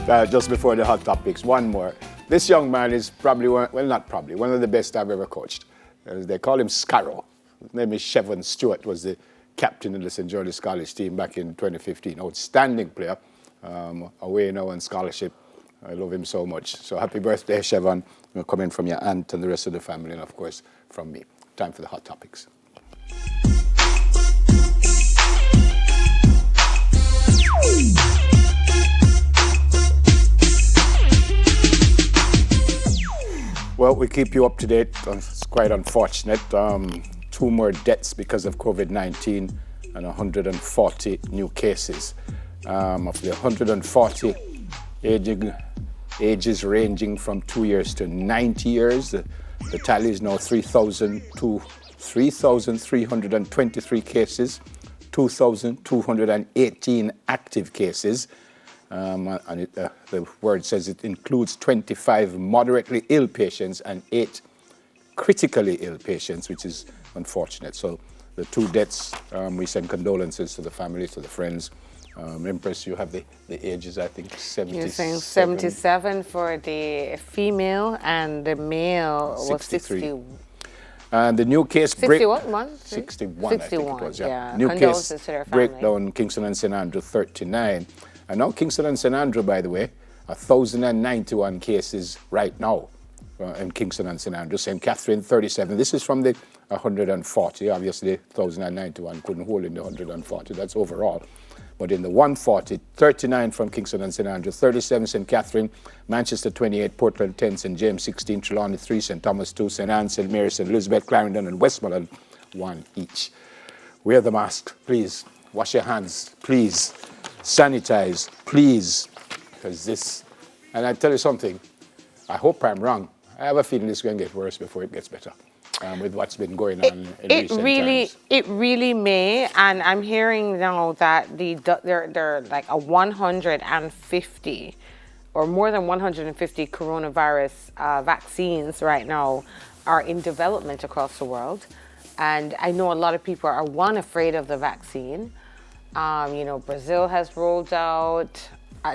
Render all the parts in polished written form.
Just before the hot topics, one more. This young man is probably, one of the best I've ever coached. They call him Scarrow. His name is Chevon Stewart, was the captain of the St. George's College team back in 2015. Outstanding player, away now on scholarship. I love him so much. So happy birthday, Chevon. Coming from your aunt and the rest of the family, and of course from me. Time for the hot topics. Well, we keep you up to date. It's quite unfortunate. 2 more deaths because of COVID-19 and 140 new cases. Of the 140, ages ranging from 2 years to 90 years. The tally is now 3,323 cases, 2,218 active cases. The word says it includes 25 moderately ill patients and 8 critically ill patients, which is unfortunate. So the 2 deaths, we send condolences to the family, to the friends. Empress, you have the ages, I think, 77. You're saying 77 for the female and the male was 60. And the new case 61, 61, I think it was, yeah. New Condolences case to their family. breakdown, Kingston and St. Andrew, 39. And now Kingston and St. Andrew, by the way, 1,091 cases right now in Kingston and St. Andrew. St. Catherine, 37. This is from the 140. Obviously, 1,091 couldn't hold in the 140. That's overall. But in the 140, 39 from Kingston and St. Andrew, 37 St. Catherine, Manchester 28, Portland 10, St. James 16, Trelawney 3, St. Thomas 2, St. Anne, St. Mary, St. Elizabeth, Clarendon, and Westmoreland 1 each. Wear the mask, please. Wash your hands, please. Sanitize, please. Because this, and I tell you something, I hope I'm wrong. I have a feeling this is going to get worse before it gets better. With what's been going on in recent times. It really may, and I'm hearing now that there are like a 150 or more than 150 coronavirus vaccines right now are in development across the world. And I know a lot of people are, one, afraid of the vaccine. Brazil has rolled out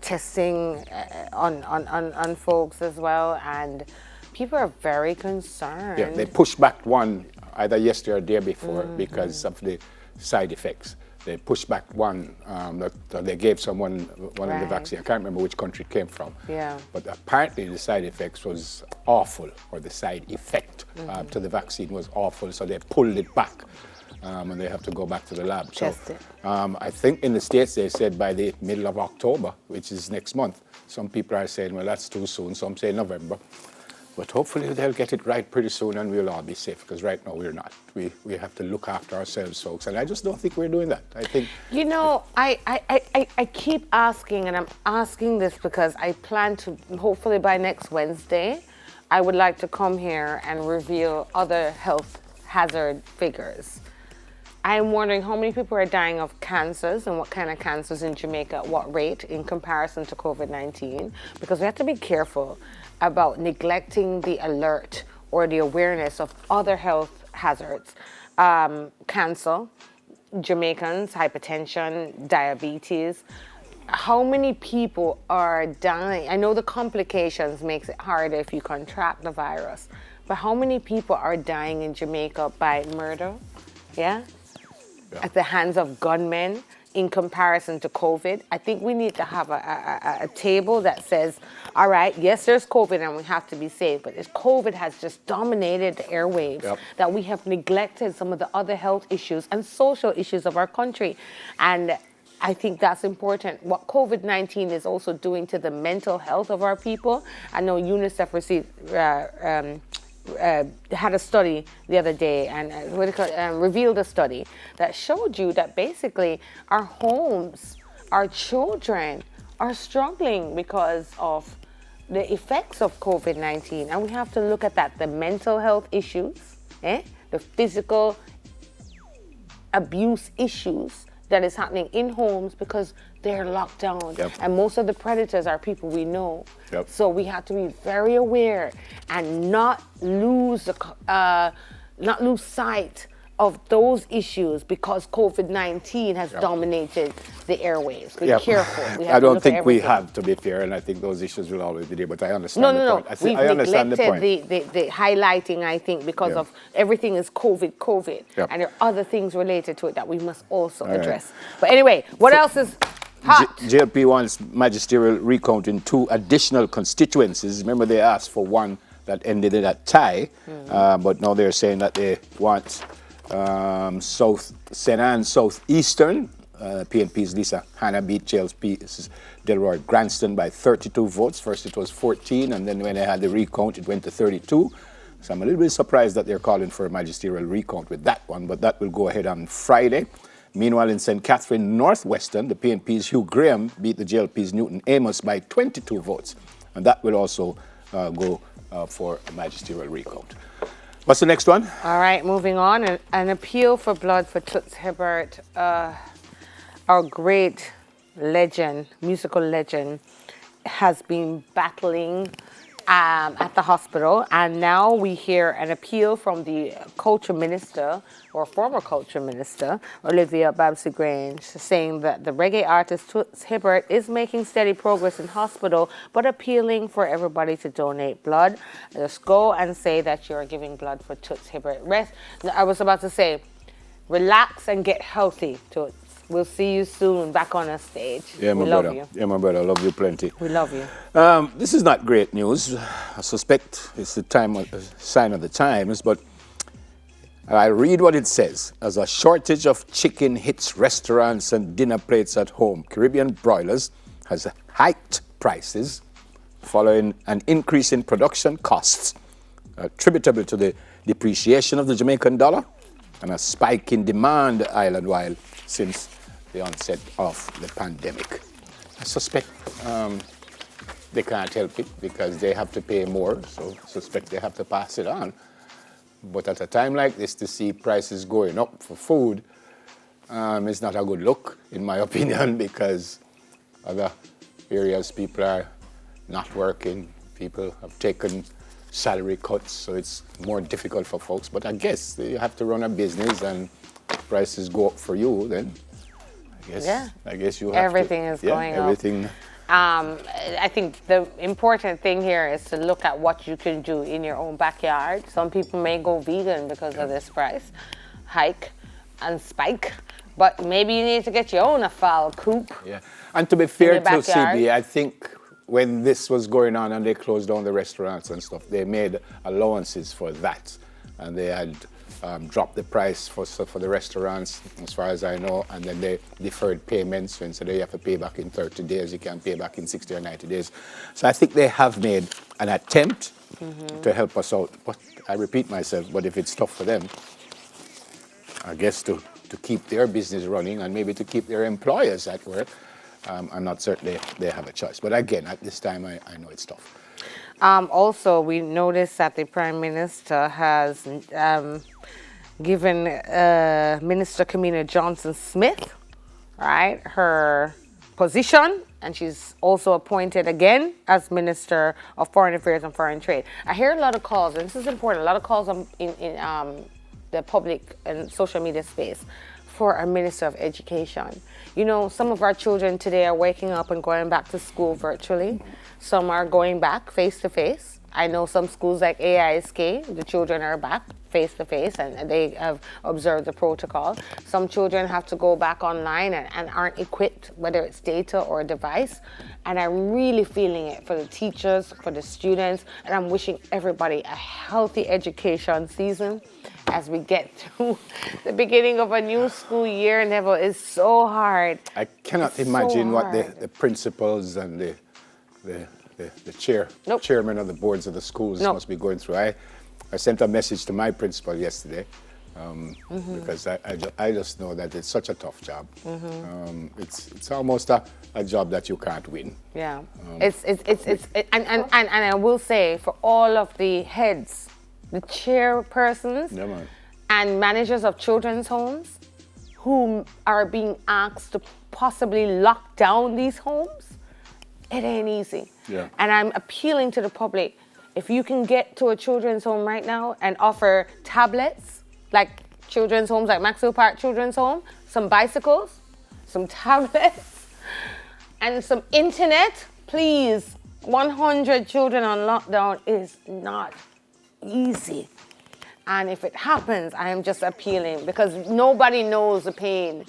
testing on folks as well, and people are very concerned. Yeah, they pushed back one either yesterday or the day before because of the side effects. They pushed back one that they gave someone one of the vaccine. I can't remember which country it came from. Yeah. But apparently the side effects was awful, or the side effect to the vaccine was awful, so they pulled it back. And they have to go back to the lab. Test it. I think in the States they said by the middle of October, which is next month. Some people are saying, well, that's too soon. Some say November. But hopefully they'll get it right pretty soon and we'll all be safe, because right now we're not. We have to look after ourselves, folks. And I just don't think we're doing that. I think... I keep asking, and I'm asking this because I plan to, hopefully by next Wednesday, I would like to come here and reveal other health hazard figures. I'm wondering how many people are dying of cancers and what kind of cancers in Jamaica, at what rate in comparison to COVID-19, because we have to be careful about neglecting the alert or the awareness of other health hazards. Cancer, Jamaicans, hypertension, diabetes. How many people are dying? I know the complications makes it harder if you contract the virus, but how many people are dying in Jamaica by murder? Yeah. At the hands of gunmen in comparison to COVID? I think we need to have a table that says, all right, yes, there's COVID and we have to be safe, but this COVID has just dominated the airwaves, that we have neglected some of the other health issues and social issues of our country. And I think that's important. What COVID-19 is also doing to the mental health of our people. I know UNICEF had a study the other day and revealed a study that showed you that basically our homes, our children are struggling because of the effects of COVID-19. And we have to look at that, the mental health issues, the physical abuse issues that is happening in homes because they're locked down. And most of the predators are people we know. So we have to be very aware and not lose sight of those issues because COVID-19 has dominated the airwaves. Be careful. We have I to don't look think at we everything. have, to be fair, and I think those issues will always be there, but I understand No, the no, point. no. We've I understand the point. neglected the highlighting, I think, because of everything is COVID. Yep. And there are other things related to it that we must also address. But anyway, what else is hot? JLP wants magisterial recount in 2 additional constituencies. Remember, they asked for one that ended in a tie, but now they're saying that they want South St. Anne Southeastern. PNP's Lisa Hannah beat JLP's Delroy Granston by 32 votes. First it was 14, and then when they had the recount, it went to 32. So I'm a little bit surprised that they're calling for a magisterial recount with that one, but that will go ahead on Friday. Meanwhile, in St. Catherine Northwestern, the PNP's Hugh Graham beat the JLP's Newton Amos by 22 votes, and that will also go for a magisterial recount. What's the next one? All right, moving on. An appeal for blood for Toots Hibbert, our great legend, musical legend, has been battling at the hospital, and now we hear an appeal from the culture minister, or former culture minister, Olivia Babsy-Grange, saying that the reggae artist Toots Hibbert is making steady progress in hospital, but appealing for everybody to donate blood. Just go and say that you're giving blood for Toots Hibbert. I was about to say, relax and get healthy, Toots. We'll see you soon back on a stage. Yeah, my we brother. love you. Yeah, my brother. I love you plenty. We love you. This is not great news. I suspect it's the sign of the times, but I read what it says. As a shortage of chicken hits restaurants and dinner plates at home, Caribbean Broilers has hiked prices following an increase in production costs attributable to the depreciation of the Jamaican dollar and a spike in demand island-wide since the onset of the pandemic. I suspect they can't help it because they have to pay more, so I suspect they have to pass it on. But at a time like this, to see prices going up for food is not a good look, in my opinion, because other areas people are not working, people have taken salary cuts, so it's more difficult for folks. But I guess you have to run a business and prices go up for you, then I guess you have everything is going everything. up. I think the important thing here is to look at what you can do in your own backyard. Some people may go vegan because of this price hike and spike, but maybe you need to get your own a fowl coop. Yeah, and to be fair to CB, I think when this was going on and they closed down the restaurants and stuff, they made allowances for that, and they had dropped the price for the restaurants, as far as I know, and then they deferred payments. So instead of you have to pay back in 30 days, you can pay back in 60 or 90 days. So I think they have made an attempt to help us out. But I repeat myself, but if it's tough for them, I guess to keep their business running and maybe to keep their employers at work, I'm not certain they have a choice. But again, at this time, I know it's tough. Also, we noticed that the Prime Minister has given Minister Kamina Johnson-Smith, right, her position, and she's also appointed again as Minister of Foreign Affairs and Foreign Trade. I hear a lot of calls, and this is important, a lot of calls in the public and social media space for a Minister of Education. You know, some of our children today are waking up and going back to school virtually. Some are going back face-to-face. I know some schools like AISK, the children are back face-to-face and they have observed the protocol. Some children have to go back online and aren't equipped, whether it's data or a device. And I'm really feeling it for the teachers, for the students, and I'm wishing everybody a healthy education season as we get through the beginning of a new school year. Neville, is so hard. I cannot imagine what the principals and the chairman of the boards of the schools must be going through. I sent a message to my principal yesterday because I just know that it's such a tough job. It's almost a job that you can't win. Yeah, and I will say for all of the heads, the chairpersons and managers of children's homes who are being asked to possibly lock down these homes, it ain't easy. Yeah. And I'm appealing to the public, if you can get to a children's home right now and offer tablets, like children's homes like Maxwell Park Children's Home, some bicycles, some tablets, and some internet. Please, 100 children on lockdown is not easy. And if it happens, I am just appealing because nobody knows the pain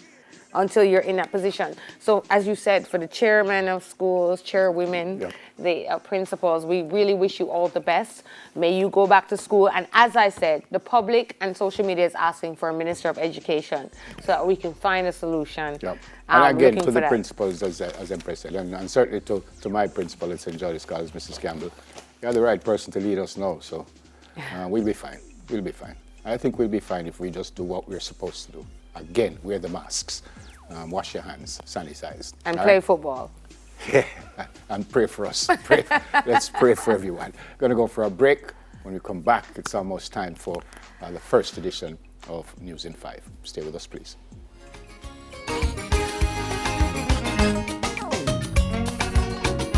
until you're in that position. So as you said, for the chairmen of schools, chairwomen, the principals, we really wish you all the best. May you go back to school. And as I said, the public and social media is asking for a Minister of Education so that we can find a solution. And again, to the principals, as Empress said, and certainly to my principal at St. George's College, Mrs. Campbell, you're the right person to lead us now. So we'll be fine. We'll be fine. I think we'll be fine if we just do what we're supposed to do. Again, wear the masks. Wash your hands, sanitize. And play football. Yeah, and pray for us. Pray. Let's pray for everyone. Going to go for a break. When we come back, it's almost time for the first edition of News in 5. Stay with us, please.